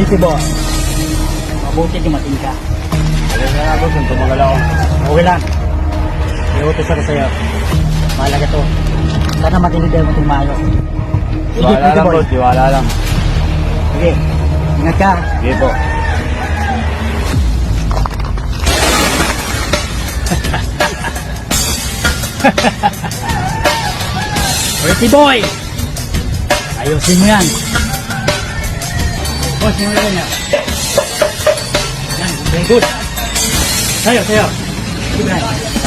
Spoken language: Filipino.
Pretty boy. Mabuti dumating ka. Alam na boss, kung tumagal ako. Okay lang. Iutos ako sa'yo. Mahalaga to. Sana matinigay mo itong mayo. Sige, Tiwala pretty lang boy. boss, tiwala lang. Sige, ingat ka. Sige po. Pretty boy! Ayusin mo yan. Boss, yung ulan niya. Yan, very good. Sayo. Sige, Brian.